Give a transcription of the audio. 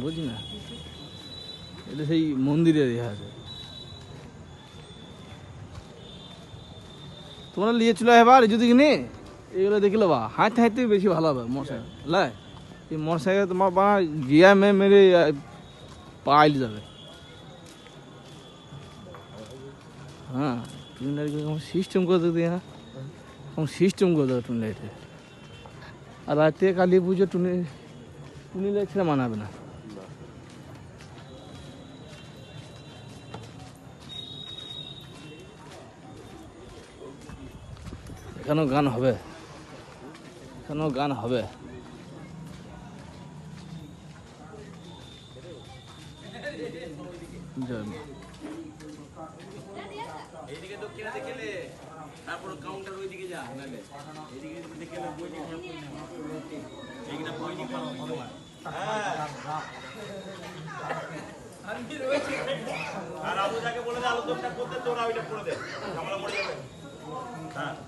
বুঝি না, এটা সেই মন্দিরে দেওয়া আছে। তোমরা নিয়ে চলে এবার যদি কিনে এগুলো দেখিলো বা হাঁটতে হাঁটতে বেশি ভালো হবে মোটরসাইকেল লাই। এই মোটরসাইকেল তোমার বা গিয়া মেরে পাইল যাবে। হ্যাঁ টুনি লাইট সিস্টেম করে দিতে, হ্যাঁ সিস্টেম করে দেবো টুনি লাইটে। আর রাতে কালী পুজো টুনি লাইট ছেড়ে মানাবে না। এখানেও গান হবে, এখানেও গান হবে। জয় মা। এইদিকে দক্ষিণে দেখলে তারপর কাউন্টার ওইদিকে যা, নালে এইদিকে দেখলে বই নিয়ে এইটা বই নিয়ে আর আবু যাকে বলে দে আলোচনা করতে তোরা ওইটা করে দে, ঝামেলা পড়ে যাবে। হ্যাঁ